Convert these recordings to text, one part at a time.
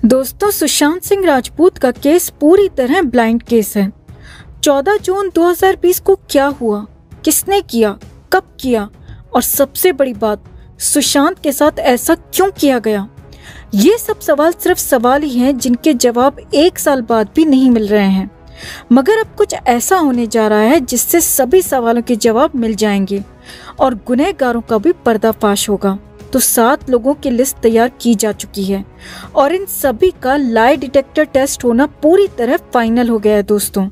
दोस्तों, सुशांत सिंह राजपूत का केस पूरी तरह ब्लाइंड केस है। 14 जून 2020 को क्या हुआ, किसने किया, कब किया और सबसे बड़ी बात, सुशांत के साथ ऐसा क्यों किया गया? ये सब सवाल सिर्फ सवाल ही हैं जिनके जवाब 1 साल बाद भी नहीं मिल रहे हैं। मगर अब कुछ ऐसा होने जा रहा है जिससे सभी सवालों के जवाब मिल जाएंगे और गुनहगारों का भी पर्दाफाश होगा। तो 7 लोगों की लिस्ट तैयार की जा चुकी है और इन सभी का लाई डिटेक्टर टेस्ट होना पूरी तरह फाइनल हो गया है दोस्तों,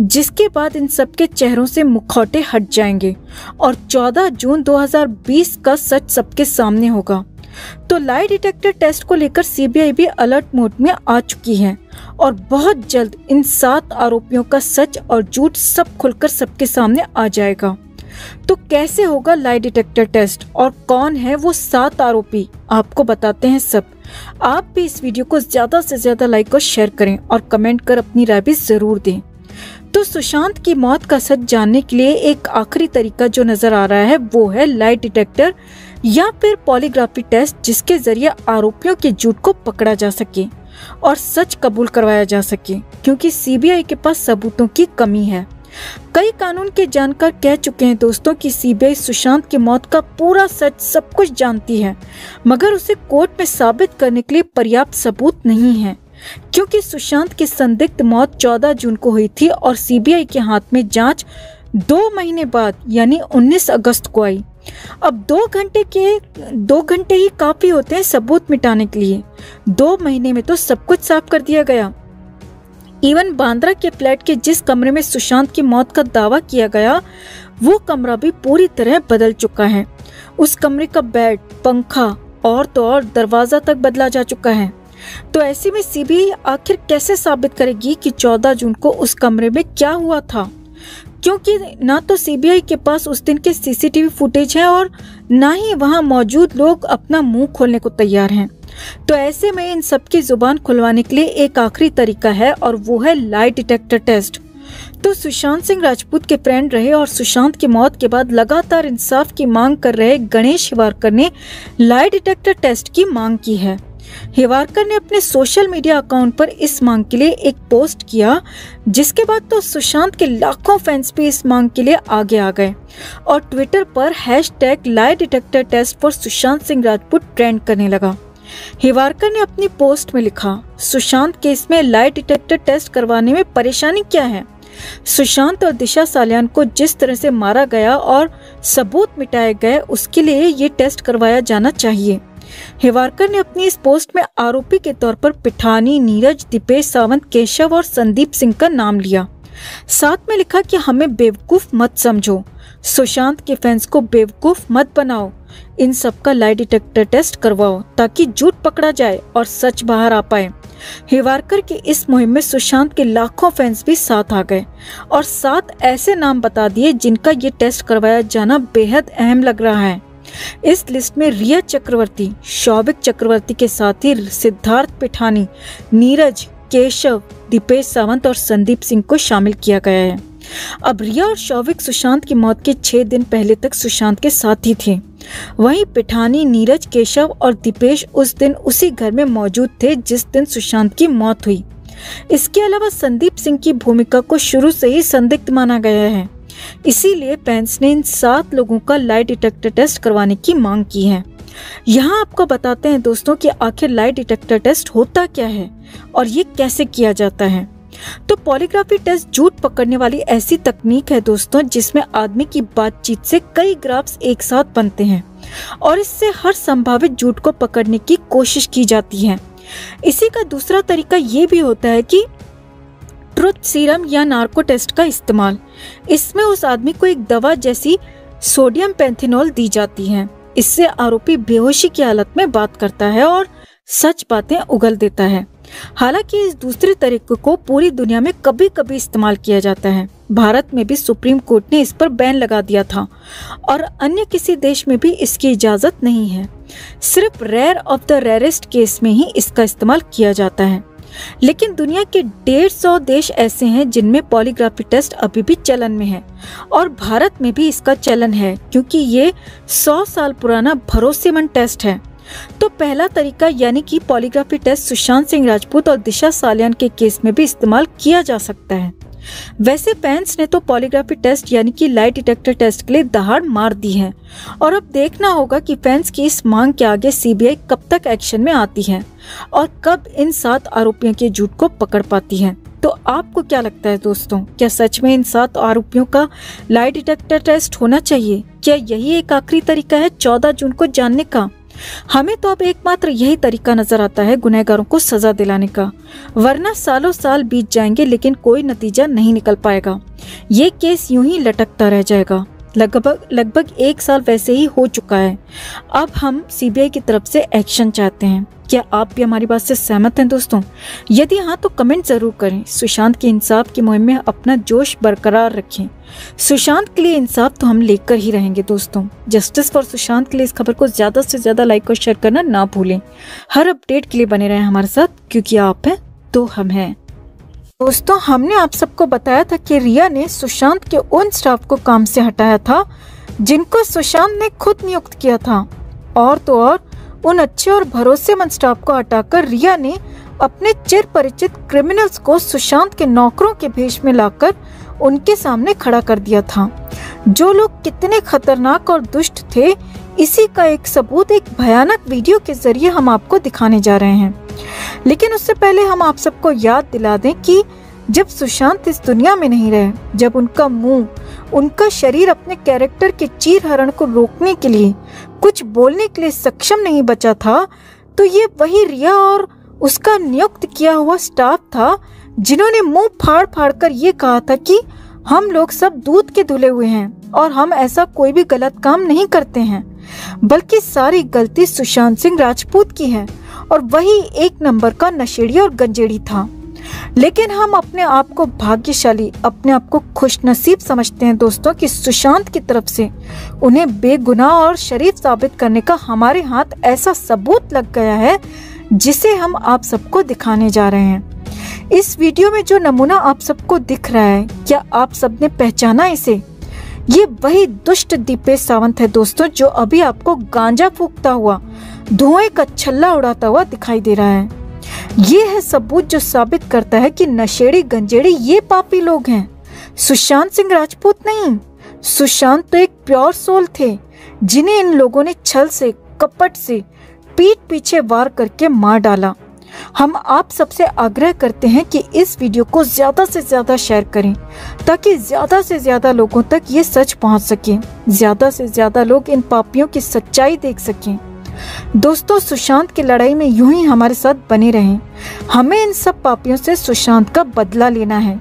जिसके बाद इन सब के चेहरों से मुखौटे हट जाएंगे और 14 जून 2020 का सच सबके सामने होगा। तो लाई डिटेक्टर टेस्ट को लेकर सीबीआई भी अलर्ट मोड में आ चुकी है और बहुत जल्द इन 7 आरोपियों का सच और झूठ सब खुलकर सबके सामने आ जाएगा। तो कैसे होगा लाई डिटेक्टर टेस्ट और कौन है वो 7 आरोपी, आपको बताते हैं सब। आप भी इस वीडियो को ज्यादा से ज्यादा लाइक और शेयर करें और कमेंट कर अपनी राय भी जरूर दें। तो सुशांत की मौत का सच जानने के लिए एक आखिरी तरीका जो नजर आ रहा है वो है लाई डिटेक्टर या फिर पॉलीग्राफी टेस्ट, जिसके जरिए आरोपियों के झूठ को पकड़ा जा सके और सच कबूल करवाया जा सके, क्योंकि सीबीआई के पास सबूतों की कमी है। कई कानून के जानकार कह चुके हैं दोस्तों कि सीबीआई सुशांत की मौत का पूरा सच सब कुछ जानती है, मगर उसे कोर्ट में साबित करने के लिए पर्याप्त सबूत नहीं है, क्योंकि सुशांत की संदिग्ध मौत 14 जून को हुई थी और सीबीआई के हाथ में जांच 2 महीने बाद यानी 19 अगस्त को आई। अब 2 घंटे ही काफी होते हैं सबूत मिटाने के लिए। 2 महीने में तो सब कुछ साफ कर दिया गया। इवन बांद्रा के फ्लैट के जिस कमरे में सुशांत की मौत का दावा किया गया वो कमरा भी पूरी तरह बदल चुका है। उस कमरे का बेड, पंखा और तो और दरवाजा तक बदला जा चुका है। तो ऐसे में सीबीआई आखिर कैसे साबित करेगी कि 14 जून को उस कमरे में क्या हुआ था, क्योंकि ना तो सीबीआई के पास उस दिन के सीसीटीवी फुटेज है और ना ही वहां मौजूद लोग अपना मुंह खोलने को तैयार हैं। तो ऐसे में इन सबकी जुबान खुलवाने के लिए एक आखिरी तरीका है और वो है लाई डिटेक्टर टेस्ट। तो सुशांत सिंह राजपूत के फ्रेंड रहे और सुशांत की मौत के बाद लगातार इंसाफ की मांग कर रहे गणेश हिवारकर ने लाई डिटेक्टर टेस्ट की मांग की है। हिवारकर ने अपने सोशल मीडिया अकाउंट पर इस मांग के लिए एक पोस्ट किया, जिसके बाद तो सुशांत के लाखों फैंस भी इस मांग के लिए आगे आ गए और ट्विटर पर #lie detector test for Sushant Singh Rajput trend करने लगा। हिवारकर ने अपनी पोस्ट में लिखा, सुशांत केस में लाई डिटेक्टर टेस्ट करवाने में परेशानी क्या है? सुशांत और दिशा सालियान को जिस तरह से मारा गया और सबूत मिटाए गए उसके लिए ये टेस्ट करवाया जाना चाहिए। हिवारकर ने अपनी इस पोस्ट में आरोपी के तौर पर पिठानी, नीरज, दीपेश सावंत, केशव और संदीप सिंह का नाम लिया। साथ में लिखा कि हमें बेवकूफ मत समझो, सुशांत के फैंस को बेवकूफ मत बनाओ, इन सब का लाई डिटेक्टर टेस्ट करवाओ ताकि झूठ पकड़ा जाए और सच बाहर आ पाए। हिवारकर की इस मुहिम में सुशांत के लाखों फैंस भी साथ आ गए और 7 ऐसे नाम बता दिए जिनका ये टेस्ट करवाया जाना बेहद अहम लग रहा है। इस लिस्ट में रिया चक्रवर्ती, शौविक चक्रवर्ती के साथ ही सिद्धार्थ पिठानी, नीरज, केशव, दीपेश सावंत और संदीप सिंह को शामिल किया गया है। अब रिया और शौविक सुशांत की मौत के 6 दिन पहले तक सुशांत के साथी थे। वहीं पिठानी, नीरज, केशव और दीपेश उस दिन उसी घर में मौजूद थे जिस दिन सुशांत की मौत हुई। इसके अलावा संदीप सिंह की भूमिका को शुरू से ही संदिग्ध माना गया है, इसीलिए फैंस ने इन 7 लोगों का लाई डिटेक्टर टेस्ट करवाने की मांग की है। यहाँ आपको बताते हैं दोस्तों कि आखिर लाई डिटेक्टर टेस्ट होता क्या है और ये कैसे किया जाता है। तो पॉलीग्राफी टेस्ट झूठ पकड़ने वाली ऐसी तकनीक है दोस्तों जिसमें आदमी की बातचीत से कई ग्राफ्स एक साथ बनते हैं और इससे हर संभावित झूठ को पकड़ने की कोशिश की जाती है। इसी का दूसरा तरीका ये भी होता है कि ट्रुथ सीरम या नार्को टेस्ट का इस्तेमाल। इसमें उस आदमी को एक दवा जैसी सोडियम पेंथेनॉल दी जाती है। इससे आरोपी बेहोशी की हालत में बात करता है और सच बातें उगल देता है। हालांकि इस दूसरे तरीके को पूरी दुनिया में कभी कभी इस्तेमाल किया जाता है। भारत में भी सुप्रीम कोर्ट ने इस पर बैन लगा दिया था और अन्य किसी देश में भी इसकी इजाजत नहीं है। सिर्फ rare of the rarest case में ही इसका इस्तेमाल किया जाता है। लेकिन दुनिया के 150 देश ऐसे हैं जिनमें पॉलीग्राफी टेस्ट अभी भी चलन में है और भारत में भी इसका चलन है, क्योंकि ये 100 साल पुराना भरोसेमंद टेस्ट है। तो पहला तरीका यानी कि पॉलीग्राफी टेस्ट सुशांत सिंह राजपूत और दिशा सालियान के केस में भी इस्तेमाल किया जा सकता है। वैसे फैंस ने तो पॉलीग्राफी टेस्ट यानी कि लाई डिटेक्टर टेस्ट के लिए दहाड़ मार दी है और अब देखना होगा कि फैंस की इस मांग के आगे सीबीआई कब तक एक्शन में आती है और कब इन 7 आरोपियों के झूठ को पकड़ पाती है। तो आपको क्या लगता है दोस्तों, क्या सच में इन 7 आरोपियों का लाई डिटेक्टर टेस्ट होना चाहिए? क्या यही एक आखिरी तरीका है 14 जून को जानने का? हमें तो अब एकमात्र यही तरीका नजर आता है गुनहगारों को सजा दिलाने का, वरना सालों साल बीत जाएंगे लेकिन कोई नतीजा नहीं निकल पाएगा। ये केस यूं ही लटकता रह जाएगा। लगभग 1 साल वैसे ही हो चुका है। अब हम सीबीआई की तरफ से एक्शन चाहते हैं। क्या आप भी हमारी बात से सहमत हैं दोस्तों? यदि हाँ तो कमेंट जरूर करें। सुशांत के इंसाफ की मुहिम में अपना जोश बरकरार रखें। सुशांत के लिए इंसाफ तो हम लेकर ही रहेंगे दोस्तों। जस्टिस फॉर सुशांत के लिए इस खबर को ज्यादा से ज्यादा लाइक और शेयर करना ना भूलें। हर अपडेट के लिए बने रहें हमारे साथ, क्योंकि आप हैं तो हम हैं। दोस्तों, हमने आप सबको बताया था कि रिया ने सुशांत के उन स्टाफ को काम से हटाया था जिनको सुशांत ने खुद नियुक्त किया था, और तो और उन अच्छे और भरोसेमंद स्टाफ को हटाकर रिया ने अपने चिर परिचित क्रिमिनल्स को सुशांत के नौकरों के भेष में लाकर उनके सामने खड़ा कर दिया था। जो लोग कितने खतरनाक और दुष्ट थे, इसी का एक सबूत एक भयानक वीडियो के जरिए हम आपको दिखाने जा रहे हैं। लेकिन उससे पहले हम आप सबको याद दिला दें कि जब सुशांत इस दुनिया में नहीं रहे, जब उनका मुंह, उनका शरीर अपने कैरेक्टर के चीरहरण को रोकने के लिए, कुछ बोलने के लिए सक्षम नहीं बचा था, तो ये वही रिया और उसका नियुक्त किया हुआ स्टाफ था जिन्होंने मुंह फाड़ फाड़ कर ये कहा था कि हम लोग सब दूध के धुले हुए हैं और हम ऐसा कोई भी गलत काम नहीं करते हैं, बल्कि सारी गलती सुशांत सिंह राजपूत की है और वही 1 नंबर का नशेड़ी और गंजेड़ी था। लेकिन हम अपने आप को भाग्यशाली, अपने आप को खुशनसीब समझते हैं दोस्तों कि सुशांत की तरफ से उन्हें बेगुनाह और शरीफ साबित करने का हमारे हाथ ऐसा सबूत लग गया है जिसे हम आप सबको दिखाने जा रहे हैं। इस वीडियो में जो नमूना आप सबको दिख रहा है, क्या आप सबने पहचाना इसे? ये वही दुष्ट दीपेश सावंत है दोस्तों, जो अभी आपको गांजा फूकता हुआ, धुएं का छल्ला उड़ाता हुआ दिखाई दे रहा है। ये है सबूत जो साबित करता है कि नशेड़ी गंजेड़ी ये पापी लोग हैं, सुशांत सिंह राजपूत नहीं। सुशांत तो एक प्योर सोल थे जिन्हें इन लोगों ने छल से, कपट से, पीठ पीछे वार करके मार डाला। हम आप सबसे आग्रह करते हैं कि इस वीडियो को ज्यादा से ज्यादा शेयर करें ताकि ज्यादा से ज्यादा लोगों तक ये सच पहुंच सके, ज्यादा से ज्यादा लोग इन पापियों की सच्चाई देख सकें। दोस्तों, सुशांत की लड़ाई में यूं ही हमारे साथ बने रहें। हमें इन सब पापियों से सुशांत का बदला लेना है।